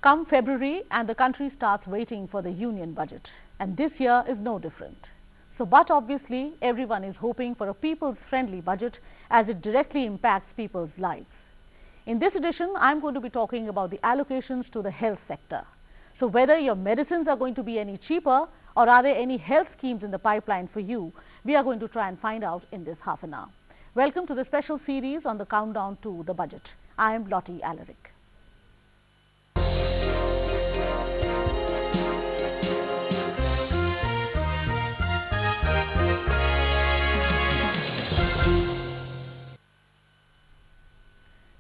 Come February and the country starts waiting for the union budget, and this year is no different. But obviously everyone is hoping for a people's friendly budget as it directly impacts people's lives. In this edition, I am going to be talking about the allocations to the health sector. So whether your medicines are going to be any cheaper or are there any health schemes in the pipeline for you, we are going to try and find out in this half an hour. Welcome to the special series on the countdown to the budget. I am Lottie Alaric.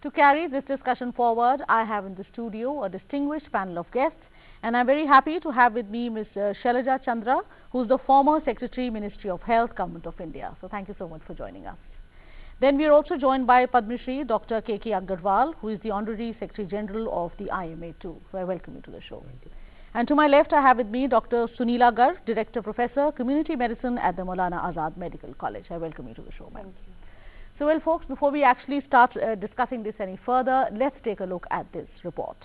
To carry this discussion forward, I have in the studio a distinguished panel of guests, and I am very happy to have with me Ms. Shailaja Chandra, who is the former Secretary, Ministry of Health, Government of India. So thank you so much for joining us. Then we are also joined by Padma Shri Dr. K.K. Agarwal, who is the Honorary Secretary General of the IMA too. So I welcome you to the show. And to my left, I have with me Dr. Sunila Garg, Director Professor, Community Medicine at the Maulana Azad Medical College. I welcome you to the show, ma'am. Thank you. So, well, folks, before we actually start discussing this any further, let's take a look at this report.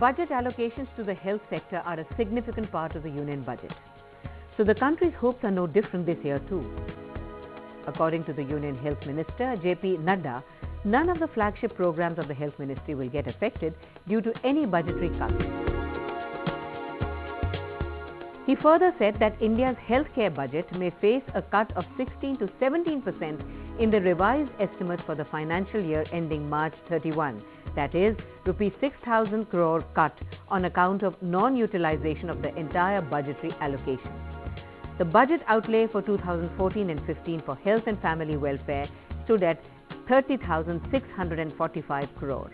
Budget allocations to the health sector are a significant part of the union budget. So the country's hopes are no different this year too. According to the Union Health Minister, J.P. Nadda, none of the flagship programs of the Health Ministry will get affected due to any budgetary cuts. He further said that India's healthcare budget may face a cut of 16 to 17% in the revised estimate for the financial year ending March 31. That is, Rs 6,000 crore cut on account of non-utilization of the entire budgetary allocation. The budget outlay for 2014 and 15 for health and family welfare stood at 30,645 crore.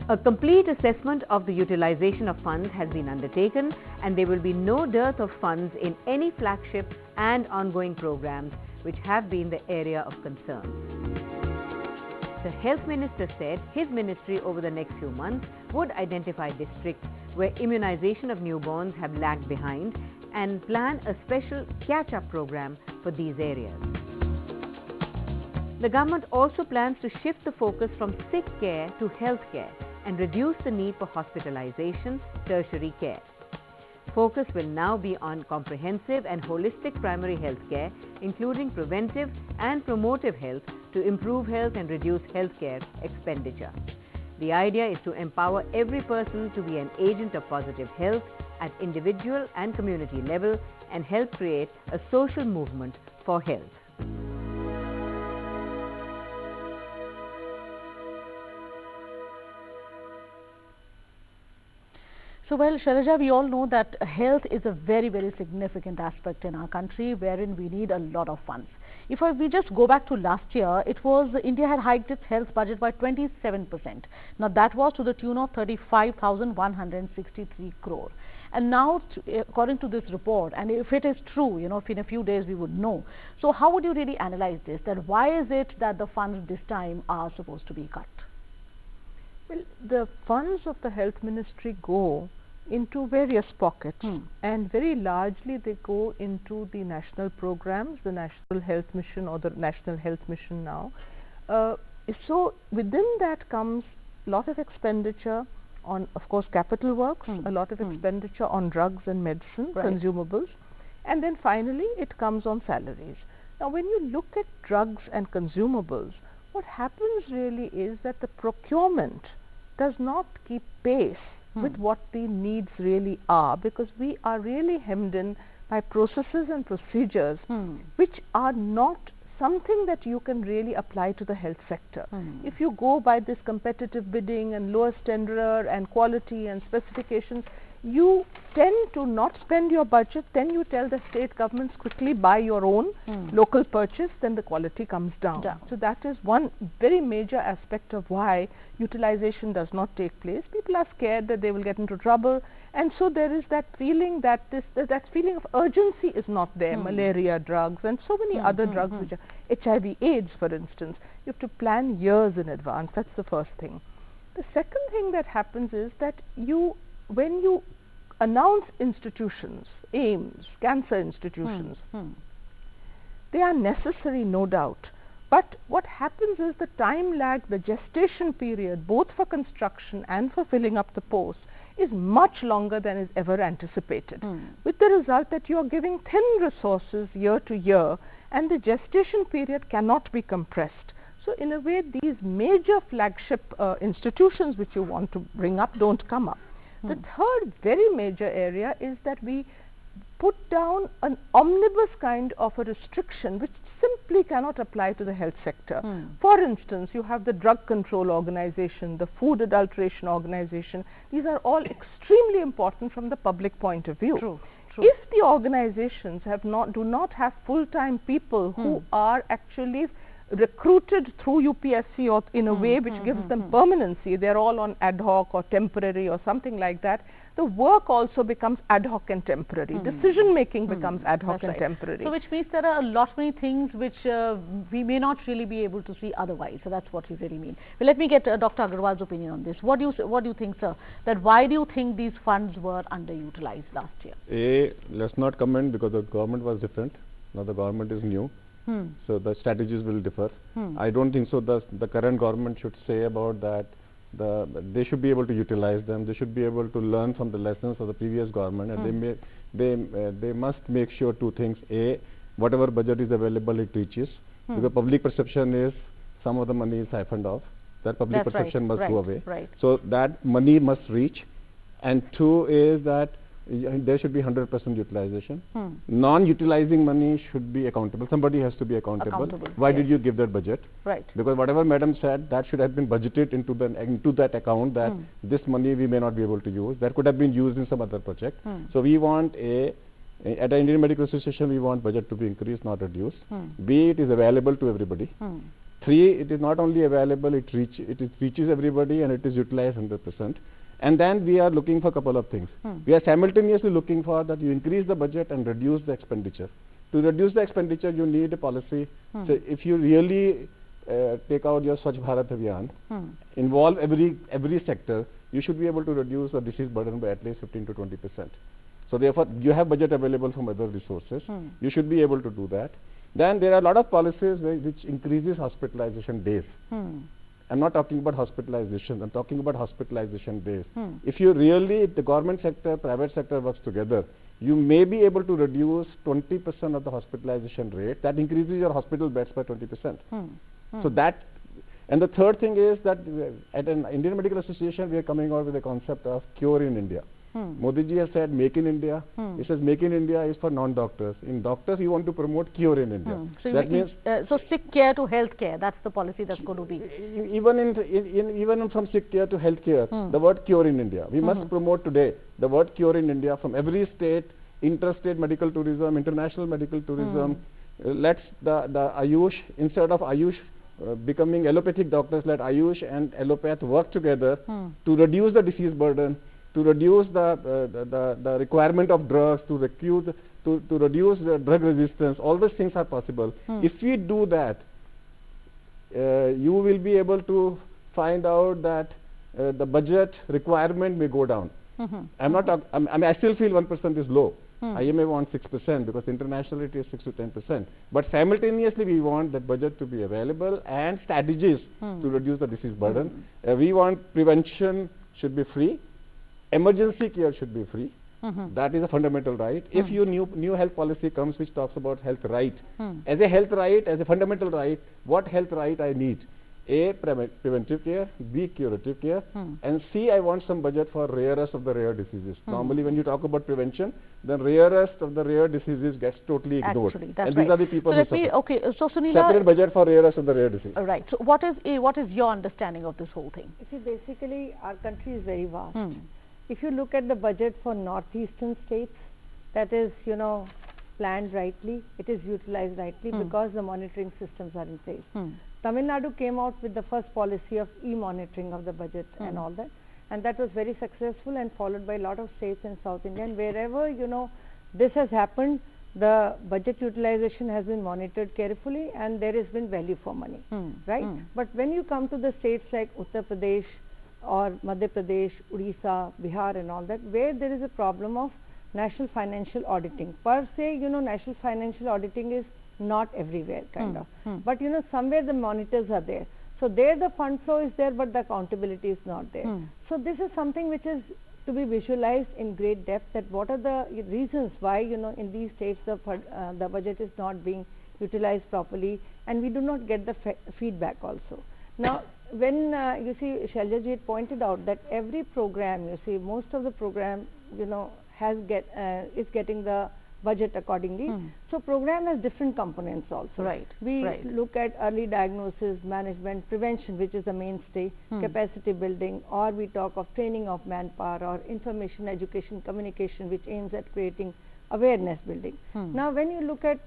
A complete assessment of the utilization of funds has been undertaken, and there will be no dearth of funds in any flagship and ongoing programs which have been the area of concern. The Health Minister said his ministry over the next few months would identify districts where immunization of newborns have lagged behind and plan a special catch-up program for these areas. The government also plans to shift the focus from sick care to health care and reduce the need for hospitalization, tertiary care. Focus will now be on comprehensive and holistic primary health care, including preventive and promotive health, to improve health and reduce healthcare expenditure. The idea is to empower every person to be an agent of positive health at individual and community level and help create a social movement for health. So, well, Shailaja, we all know that health is a very, very significant aspect in our country wherein we need a lot of funds. If we just go back to last year, it was India had hiked its health budget by 27%. Now, that was to the tune of 35,163 crore. And now, according to this report, and if it is true, you know, if in a few days we would know. So, how would you really analyze this? That why is it that the funds this time are supposed to be cut? Well, the funds of the Health Ministry go into various pockets, and very largely they go into the national programs, the National Health Mission or the National Health Mission now. So within that comes a lot of expenditure on, of course, capital works, a lot of expenditure on drugs and medicine, consumables, and then finally it comes on salaries. Now when you look at drugs and consumables, what happens really is that the procurement does not keep pace with what the needs really are, because we are really hemmed in by processes and procedures which are not something that you can really apply to the health sector. If you go by this competitive bidding and lowest tenderer and quality and specifications, you tend to not spend your budget, then you tell the state governments quickly buy your own local purchase, then the quality comes down. So that is one very major aspect of why utilization does not take place. People are scared that they will get into trouble, and so there is that feeling that that feeling of urgency is not there. Malaria drugs and so many other drugs which are HIV AIDS, for instance, you have to plan years in advance. That's the first thing. The second thing that happens is that when you announce institutions, AIIMS, cancer institutions, they are necessary, no doubt, But what happens is the time lag, the gestation period, both for construction and for filling up the posts, is much longer than is ever anticipated, with the result that you are giving thin resources year to year, and the gestation period cannot be compressed. So in a way, these major flagship institutions which you want to bring up don't come up. The third very major area is that we put down an omnibus kind of a restriction which simply cannot apply to the health sector. For instance, you have the Drug Control Organization, the Food Adulteration Organization. These are all extremely important from the public point of view. True. If the organizations do not have full-time people who are actually recruited through UPSC or in a way which gives them permanency, they are all on ad hoc or temporary or something like that, the work also becomes ad hoc and temporary. Decision making becomes ad hoc and temporary. So which means there are a lot many things which we may not really be able to see otherwise. So that's what you really mean. Well, let me get Dr. Agarwal's opinion on this. What do you think, sir? That why do you think these funds were underutilized last year? Let's not comment because the government was different. Now the government is new. So the strategies will differ. I don't think so. The current government should say about that. They should be able to utilize them. They should be able to learn from the lessons of the previous government, and they must make sure two things: A, whatever budget is available, it reaches. Because public perception is some of the money is siphoned off. That public perception must go away. So that money must reach. And two is that there should be 100% utilization. Non-utilizing money should be accountable. Somebody has to be accountable. Why did you give that budget? Because whatever madam said, that should have been budgeted into that account, that this money we may not be able to use. That could have been used in some other project. So we want at the Indian Medical Association, we want budget to be increased, not reduced. B, it is available to everybody. 3, it is not only available, it reaches everybody and it is utilized 100%. And then we are looking for a couple of things. We are simultaneously looking for that you increase the budget and reduce the expenditure. To reduce the expenditure, you need a policy. So if you really take out your Swachh Bharat Abhiyan, involve every sector, you should be able to reduce the disease burden by at least 15 to 20%. So therefore, you have budget available from other resources. You should be able to do that. Then there are a lot of policies which increases hospitalization days. I'm not talking about hospitalization, I'm talking about hospitalization days. If the government sector, private sector works together, you may be able to reduce 20% of the hospitalization rate. That increases your hospital beds by 20%. So that, and the third thing is that at an Indian Medical Association, we are coming out with a concept of cure in India. Modi ji has said make in India. He says make in India is for non-doctors. In doctors, you want to promote cure in India. So that means so sick care to health care. That's the policy that's going to be. Even from sick care to health care, the word cure in India. We must promote today the word cure in India from every state, interstate medical tourism, international medical tourism. Let's the Ayush, instead of Ayush becoming allopathic doctors, let Ayush and allopath work together to reduce the disease burden, to reduce the requirement of drugs, to reduce the drug resistance. All these things are possible. If we do that, you will be able to find out that the budget requirement may go down. I still feel 1% is low. IMA wants 6% because internationally it is 6 to 10%. But simultaneously we want that budget to be available and strategies to reduce the disease burden. We want prevention should be free. Emergency care should be free. That is a fundamental right. If your new health policy comes which talks about health right, as a health right, as a fundamental right, what health right I need? A, preventive care, B, curative care, and C, I want some budget for rarest of the rare diseases. Normally when you talk about prevention, the rarest of the rare diseases gets totally ignored. Actually, that's and these are the people who suffer. Okay, so Sunila, separate budget for rarest of the rare diseases. Right. So what is your understanding of this whole thing? You see, basically our country is very vast. If you look at the budget for northeastern states, that is, planned rightly, it is utilized rightly because the monitoring systems are in place. Tamil Nadu came out with the first policy of e-monitoring of the budget and all that, and that was very successful and followed by a lot of states in South India. And wherever this has happened, the budget utilization has been monitored carefully and there has been value for money, right? But when you come to the states like Uttar Pradesh or Madhya Pradesh, Odisha, Bihar and all that, where there is a problem of national financial auditing. Per se, national financial auditing is not everywhere kind of. But you know, somewhere the monitors are there. So there the fund flow is there, but the accountability is not there. So this is something which is to be visualized in great depth, that what are the reasons why, you know, in these states the budget is not being utilized properly, and we do not get the feedback also. Now, when you see, Shailaja ji had pointed out that every program, you see, most of the program, you know, is getting the budget accordingly. So program has different components also. Right. We look at early diagnosis, management, prevention, which is the mainstay, capacity building, or we talk of training of manpower, or information, education, communication, which aims at creating awareness building. Now, when you look at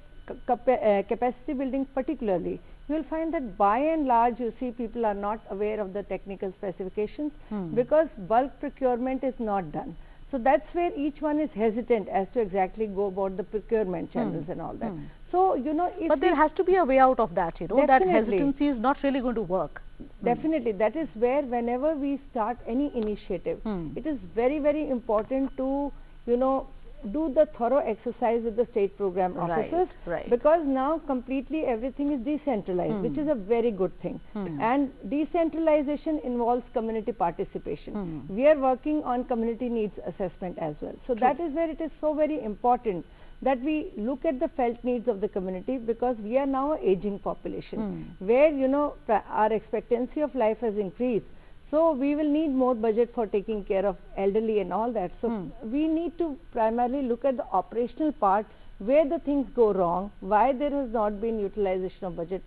capacity building particularly, you will find that by and large, you see, people are not aware of the technical specifications because bulk procurement is not done. So that's where each one is hesitant as to exactly go about the procurement channels and all that. So, you know, if but there has to be a way out of that, you know, that hesitancy is not really going to work. Definitely, that is where whenever we start any initiative, it is very, very important to, you know, do the thorough exercise with the state program officers, because now completely everything is decentralized, which is a very good thing. And decentralization involves community participation. We are working on community needs assessment as well. So that is where it is so very important that we look at the felt needs of the community, because we are now an aging population where, you know, our expectancy of life has increased. So we will need more budget for taking care of elderly and all that. So we need to primarily look at the operational part, where the things go wrong, why there has not been utilization of budget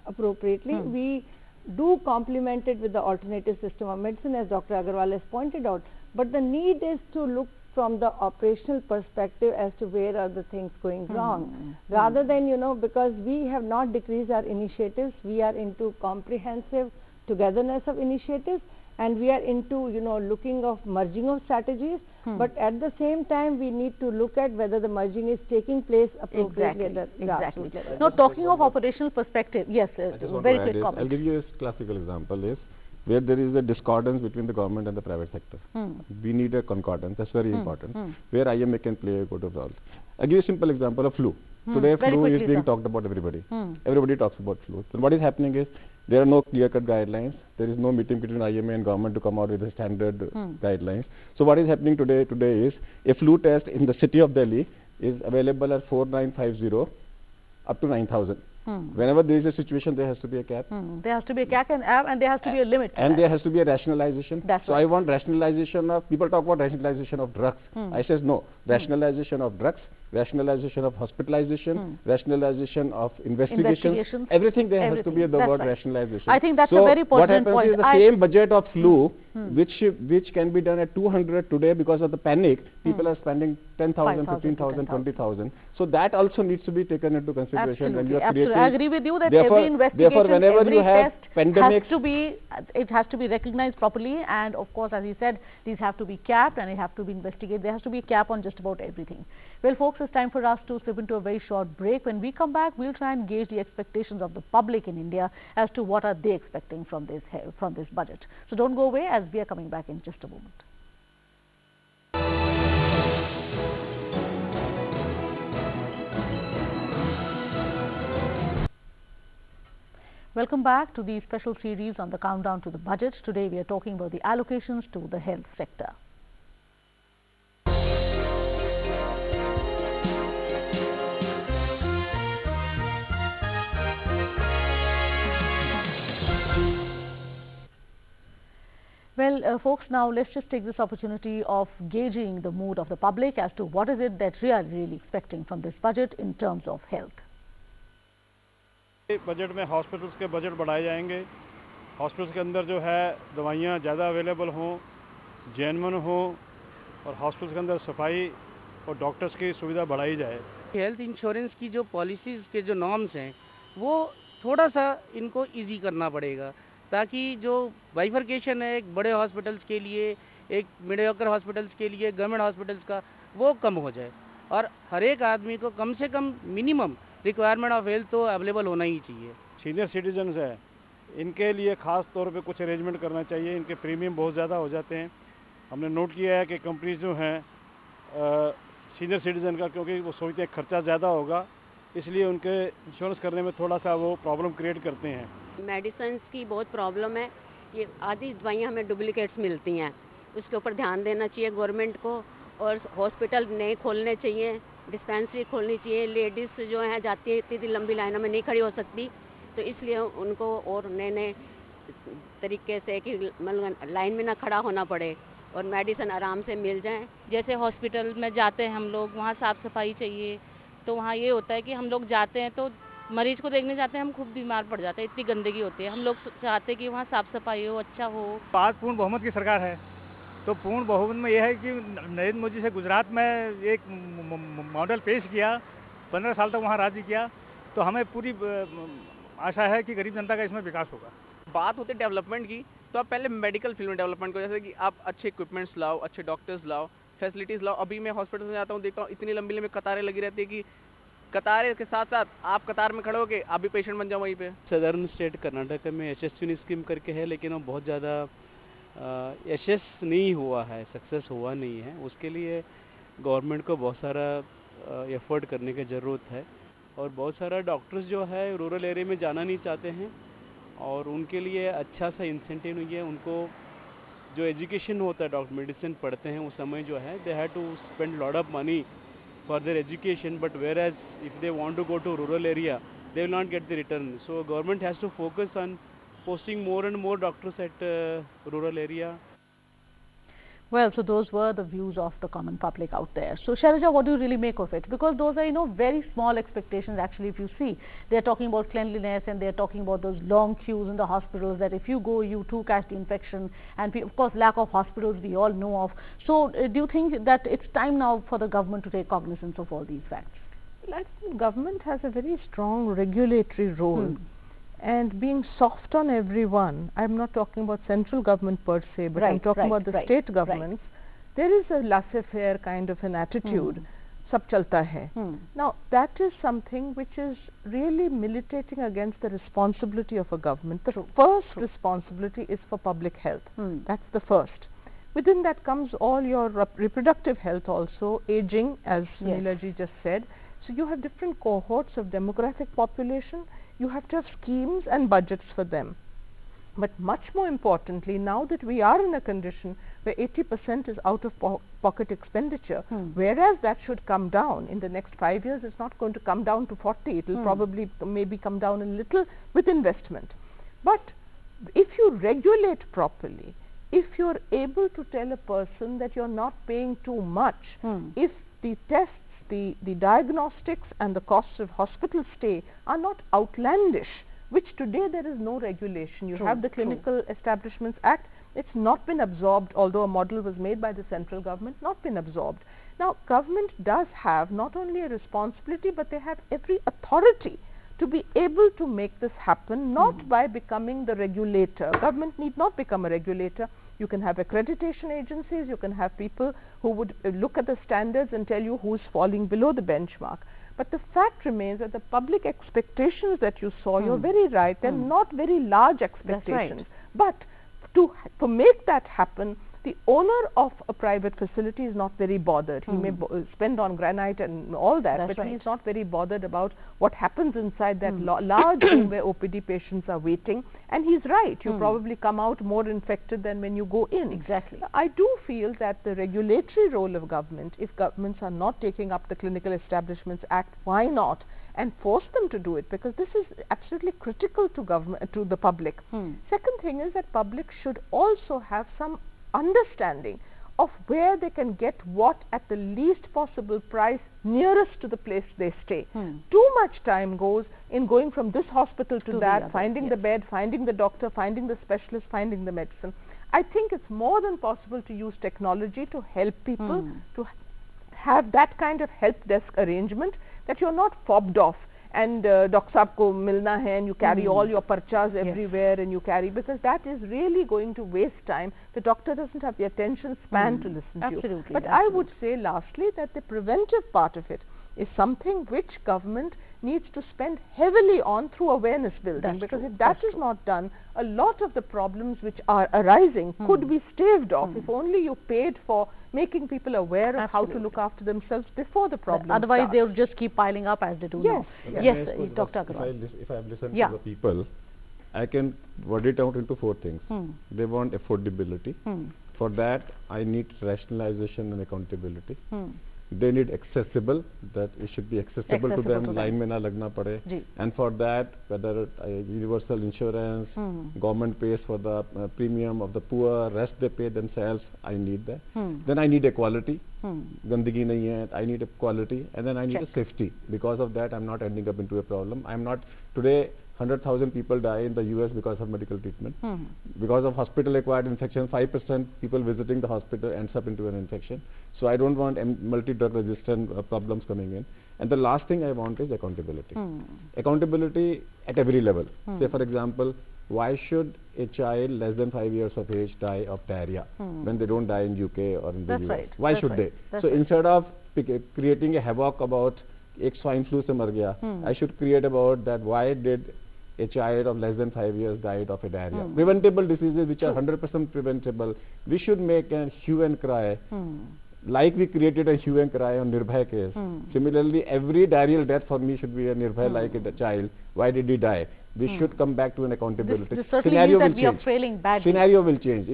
appropriately. We do complement it with the alternative system of medicine, as Dr. Agarwal has pointed out. But the need is to look from the operational perspective as to where are the things going wrong, rather than, you know, because we have not decreased our initiatives, we are into comprehensive togetherness of initiatives, and we are into, you know, looking of merging of strategies, but at the same time we need to look at whether the merging is taking place appropriately at the grassroots level. Now, talking of operational perspective, yes, very quick comment. I'll give you a classical example is where there is a discordance between the government and the private sector. We need a concordance, that's very important, where IMA can play a good role. I'll give you a simple example of flu. Today flu is being talked about everybody. Everybody talks about flu. So what is happening is, there are no clear-cut guidelines. There is no meeting between IMA and government to come out with a standard guidelines. So what is happening today is, a flu test in the city of Delhi is available at 4950 up to 9,000. Whenever there is a situation, there has to be a cap. There has to be a cap, and there has to be a limit. And there has to be a rationalization. That's so I want rationalization of, people talk about rationalization of drugs. I says no, rationalization of drugs, rationalization of hospitalization, rationalization of investigations, everything there has to be the word rationalization. I think that's a very pertinent point. What happens is, the same budget of flu, which can be done at 200 today, because of the panic, people are spending 10,000, 15,000, 20,000. So that also needs to be taken into consideration when you are creating. I agree with you that every investigation, whenever every you have test pandemics, it has to be recognized properly, and of course, as he said, these have to be capped and they have to be investigated. There has to be a cap on just about everything. Well, folks, it's time for us to slip into a very short break. When we come back, we'll try and gauge the expectations of the public in India as to what are they expecting from this budget. So don't go away, as we are coming back in just a moment. Welcome back to the special series on the countdown to the budget. Today we are talking about the allocations to the health sector. Well, folks, now let's just take this opportunity of gauging the mood of the public as to what is it that we are really expecting from this budget in terms of health. Budget में hospitals के budget बढ़ाए जाएंगे, hospitals के अंदर जो है दवाइयाँ ज़्यादा अवेलेबल हों, जेन्युइन हों, और हॉस्पिटल्स के अंदर सफाई और डॉक्टर्स की सुविधा बढ़ाई जाए। हेल्थ इंश्योरेंस की जो पॉलिसीज़ के जो नॉर्म्स हैं, वो थोड़ा सा इनको इजी करना पड़ेगा, ताकि जो बाइफर्केशन है एक बड़े हॉस्पिटल्स के लिए, एक मीडियोकर हॉस्पिटल्स के लिए, गवर्नमेंट हॉस्पिटल्स का, वो कम हो जाए और हर एक आदमी को कम से कम मिनिमम रिक्वायरमेंट ऑफ हेल्थ तो अवेलेबल होना ही चाहिए। सीनियर सिटीजन्स है, इनके लिए ख़ास तौर पे कुछ अरेंजमेंट करना चाहिए, इनके प्रीमियम बहुत ज़्यादा हो जाते हैं। हमने नोट किया है कि कंपनीज जो हैं सीनियर सिटीजन का, क्योंकि वो सोचते हैं खर्चा ज़्यादा होगा, इसलिए उनके इंश्योरेंस करने में थोड़ा सा वो प्रॉब्लम क्रिएट करते हैं। मेडिसिन की बहुत प्रॉब्लम है, ये आधी दवाइयाँ हमें डुप्लीकेट्स मिलती हैं, उसके ऊपर ध्यान देना चाहिए गवर्नमेंट को, और हॉस्पिटल नए खोलने चाहिए, डिस्पेंसरी खोलनी चाहिए। लेडीज़ जो हैं जाती है इतनी लंबी लाइनों में नहीं खड़ी हो सकती, तो इसलिए उनको और नए नए तरीके से कि मतलब लाइन में ना खड़ा होना पड़े और मेडिसिन आराम से मिल जाए। जैसे हॉस्पिटल में जाते हैं हम लोग, वहाँ साफ़ सफाई चाहिए, तो वहाँ ये होता है कि हम लोग जाते हैं तो मरीज को देखने जाते हैं, हम खुद बीमार पड़ जाते हैं, इतनी गंदगी होती है। हम लोग चाहते हैं कि वहाँ साफ़ सफाई हो, अच्छा हो। आज पूर्ण बहुमत की सरकार है, तो पूर्ण बहुमत में यह है कि नरेंद्र मोदी से गुजरात में एक मॉडल पेश किया, 15 साल तक वहाँ राज्य किया, तो हमें पूरी आशा है कि गरीब जनता का इसमें विकास होगा। बात होती है डेवलपमेंट की, तो आप पहले मेडिकल फील्ड में डेवलपमेंट को, जैसे कि आप अच्छे इक्विपमेंट्स लाओ, अच्छे डॉक्टर्स लाओ, फैसिलिटीज़ लाओ। अभी मैं हॉस्पिटल में जाता हूँ, देखता हूँ इतनी लंबी लंबी कतारें लगी रहती है कि कतारें के साथ साथ आप कतार में खड़े होके आप भी पेशेंट बन जाओ वहीं पे। सदर्न स्टेट कर्नाटक में यशस्विनी स्कीम करके है, लेकिन वो बहुत ज़्यादा यशस नहीं हुआ है, सक्सेस हुआ नहीं है। उसके लिए गवर्नमेंट को बहुत सारा एफर्ट करने की ज़रूरत है, और बहुत सारा डॉक्टर्स जो है रूरल एरिया में जाना नहीं चाहते हैं, और उनके लिए अच्छा सा इंसेंटिव नहीं है। उनको जो एजुकेशन होता है, डॉक्टर मेडिसिन पढ़ते हैं उस समय जो है they have to spend lot of money for their education, but whereas if they want to go to rural area, they will not get the return. So government has to focus on posting more and more doctors at rural area. Well, so those were the views of the common public out there. So Shailaja, what do you really make of it? Because those are, you know, very small expectations actually. If you see, they are talking about cleanliness, and they are talking about those long queues in the hospitals, that if you go, you too catch the infection, and of course lack of hospitals we all know of. So do you think that it's time now for the government to take cognizance of all these facts? Well, I think government has a very strong regulatory role. And being soft on everyone, I'm not talking about central government per se, but I'm talking about the state governments. There is a laissez-faire kind of an attitude. Sab chalta hai. Now that is something which is really militating against the responsibility of a government. The first responsibility is for public health. That's the first. Within that comes all your reproductive health also, aging, as Neela ji just said. So you have different cohorts of demographic population. You have to have schemes and budgets for them. But much more importantly, now that we are in a condition where 80% is out of pocket expenditure, whereas that should come down in the next 5 years, it's not going to come down to 40, it will probably maybe come down a little with investment. But if you regulate properly, if you're able to tell a person that you're not paying too much, if the tests, the diagnostics and the costs of hospital stay are not outlandish, which today there is no regulation. You have the Clinical Establishments Act, it's not been absorbed, although a model was made by the central government, not been absorbed. Now government does have not only a responsibility, but they have every authority to be able to make this happen, not by becoming the regulator. Government need not become a regulator. You can have accreditation agencies, you can have people who would look at the standards and tell you who's falling below the benchmark. But the fact remains that the public expectations that you saw, you're very right, they're not very large expectations. But to make that happen, the owner of a private facility is not very bothered. He may spend on granite and all that, but he's not very bothered about what happens inside that large room where OPD patients are waiting. And he's right, you probably come out more infected than when you go in. Exactly. I do feel that the regulatory role of government, if governments are not taking up the Clinical Establishments Act, why not? And force them to do it, because this is absolutely critical to government, to the public. Second thing is that public should also have some understanding of where they can get what at the least possible price nearest to the place they stay. Too much time goes in going from this hospital to that, finding the bed, finding the doctor, finding the specialist, finding the medicine. I think it's more than possible to use technology to help people to have that kind of help desk arrangement, that you're not fobbed off and Dr. Saab ko milna hai and you carry all your parchas everywhere and you carry, because that is really going to waste time. The doctor doesn't have the attention span to listen to you. But I would say lastly that the preventive part of it, is something which government needs to spend heavily on through awareness building, because if that is not done, a lot of the problems which are arising could be staved off if only you paid for making people aware of how to look after themselves before the problem Otherwise, starts. they will just keep piling up as they do now. Yes, Dr. Agarwal. If I have listened to the people, I can word it out into 4 things. They want affordability. For that, I need rationalization and accountability. They need accessible, that it should be accessible to them, line mein na lagna pade. And for that, whether universal insurance, government pays for the premium of the poor, rest they pay themselves, I need that. Then I need equality. Gandagi nahi hai, I need equality. And then I need a safety. Because of that, I'm not ending up into a problem. I'm not, today, 100,000 people die in the US because of medical treatment. Because of hospital-acquired infection, 5% people visiting the hospital ends up into an infection. So I don't want multi-drug resistant problems coming in. And the last thing I want is accountability. Accountability at every level. Say for example, why should a child less than 5 years of age die of diarrhea when they don't die in UK or in the US? Why should they? So instead of creating a havoc about ek swine flu se mar gaya, I should create about that why did a child of less than 5 years died of a diarrhea. Preventable diseases which are 100% preventable, we should make a hue and cry, like we created a hue and cry on Nirbhay case. Similarly, every diarrheal death for me should be a Nirbhay like a child. Why did he die? We should come back to an accountability. This certainly means that we are failing badly. Scenario will change.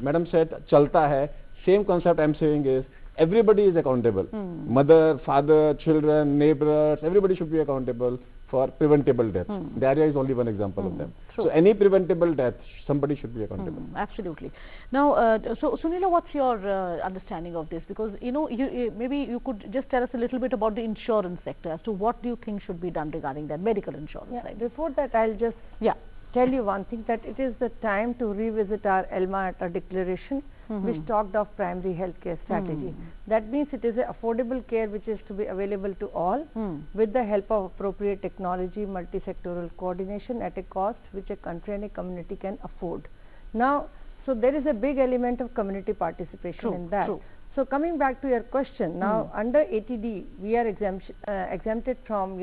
Madam said, chalta hai. Same concept I'm saying is, everybody is accountable. Mother, father, children, neighbors, everybody should be accountable for preventable death. Diarrhea is only one example of them. So any preventable death, somebody should be accountable. Absolutely. Now, so Sunila, what's your understanding of this? Because maybe you could just tell us a little bit about the insurance sector as to what do you think should be done regarding that medical insurance side. Before that, I'll just tell you one thing, that it is the time to revisit our Alma Ata declaration, which talked of primary healthcare strategy. That means it is an affordable care which is to be available to all with the help of appropriate technology, multi-sectoral coordination at a cost which a country and a community can afford. Now, so there is a big element of community participation in that. So coming back to your question, now under ATD, we are exempted from,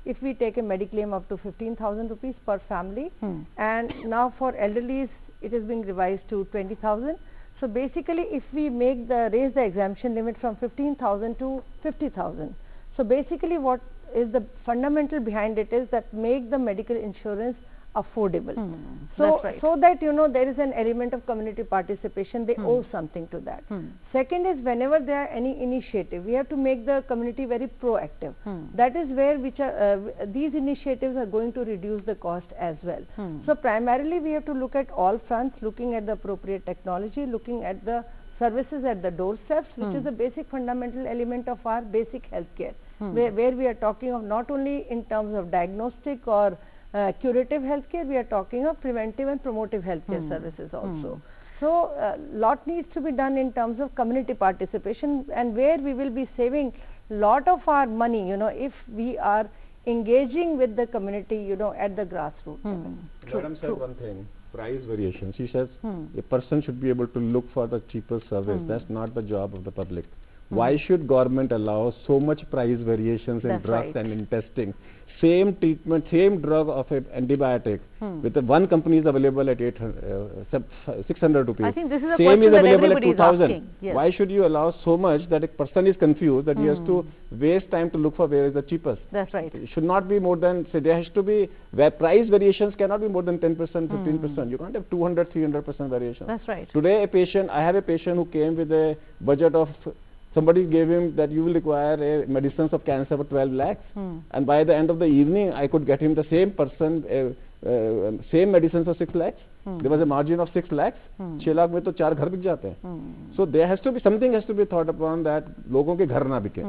if we take a Mediclaim up to 15,000 rupees per family, and now for elderlies, it is being revised to 20,000. So basically, if we raise the exemption limit from 15,000 to 50,000. So basically, what is the fundamental behind it is that make the medical insurance affordable. So that there is an element of community participation, they owe something to that. Second is, whenever there are any initiative, we have to make the community very proactive. That is where these initiatives are going to reduce the cost as well. So primarily we have to look at all fronts, looking at the appropriate technology, looking at the services at the doorsteps, which is a basic fundamental element of our basic healthcare, where we are talking of not only in terms of diagnostic or curative healthcare, we are talking of preventive and promotive healthcare services also. So, lot needs to be done in terms of community participation, and where we will be saving lot of our money, if we are engaging with the community, at the grassroots. Madam said one thing, price variation. She says a person should be able to look for the cheapest service. That's not the job of the public. Why should government allow so much price variations in drugs and in testing? Same treatment, same drug of an antibiotic with the one company is available at 600 rupees. I think this is a same question is that available at everybody is 2000. asking. Yes. Why should you allow so much that a person is confused that he has to waste time to look for where is the cheapest? That's right. It should not be more than, say, there has to be, where price variations cannot be more than 10%, 15%. You can't have 200, 300% variation. That's right. Today I have a patient who came with a budget of, somebody gave him that you will require a medicines of cancer for 12 lakhs. And by the end of the evening, I could get him the same person, same medicines for 6 lakhs. There was a margin of 6 lakhs. 6 lakh mein to 4 ghar bik jate hain. So there has to be, something has to be thought upon that logon ke ghar na bike.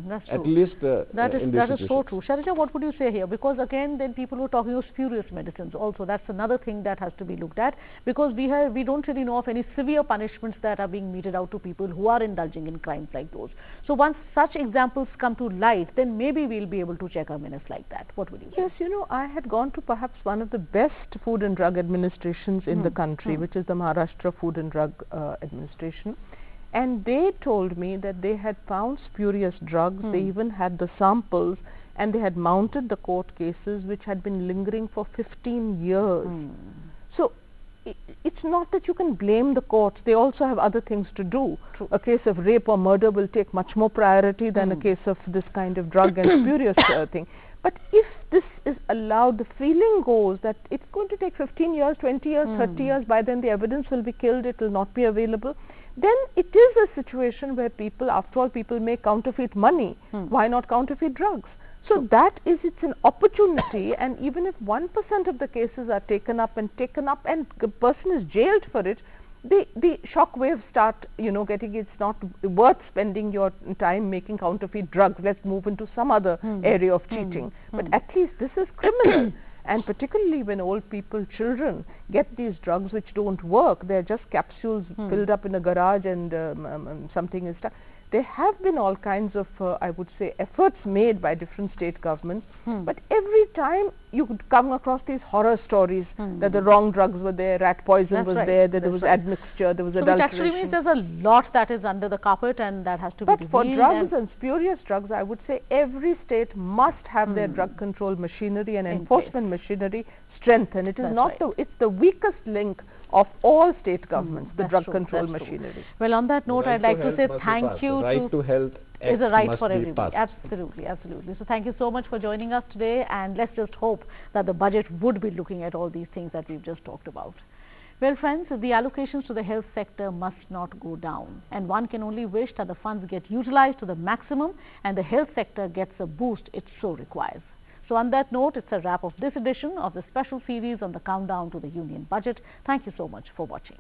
That's At true. least that in is so true. Shailaja, what would you say here? Because again, then people were talking of spurious medicines also. That's another thing that has to be looked at, because we don't really know of any severe punishments that are being meted out to people who are indulging in crimes like those. So once such examples come to light, then maybe we'll be able to check a menace like that. What would you say? Yes, I had gone to perhaps one of the best food and drug administrations in the country, which is the Maharashtra Food and Drug Administration. and they told me that they had found spurious drugs. They even had the samples, and they had mounted the court cases which had been lingering for 15 years. So it's not that you can blame the courts. They also have other things to do. A case of rape or murder will take much more priority than a case of this kind of drug and spurious thing. But if this is allowed, the feeling goes that it's going to take 15 years, 20 years, 30 years, by then the evidence will be killed, it will not be available. Then it is a situation where people, after all, people make counterfeit money. Why not counterfeit drugs? So that is, it's an opportunity, and even if 1% of the cases are taken up and the person is jailed for it, the shock waves start, getting, it's not worth spending your time making counterfeit drugs. Let's move into some other area of cheating. But at least this is criminal. And particularly when old people, children, get these drugs which don't work, they're just capsules filled up in a garage and something is stuck. There have been all kinds of, I would say, efforts made by different state governments, but every time you could come across these horror stories that the wrong drugs were there, rat poison was there, that there was admixture, there was adulteration. Which actually means there's a lot that is under the carpet and that has to be revealed. But for drugs and spurious drugs, I would say every state must have their drug control machinery and enforcement machinery strengthened. It is not it's the weakest link of all state governments, the drug control machinery. Well, on that note, I'd like to say thank you. Right to health is a right for everybody. Absolutely, absolutely. So thank you so much for joining us today, and let's just hope that the budget would be looking at all these things that we've just talked about. Well, friends, the allocations to the health sector must not go down, and one can only wish that the funds get utilized to the maximum and the health sector gets a boost it so requires. So on that note, it's a wrap of this edition of the special series on the countdown to the Union Budget. Thank you so much for watching.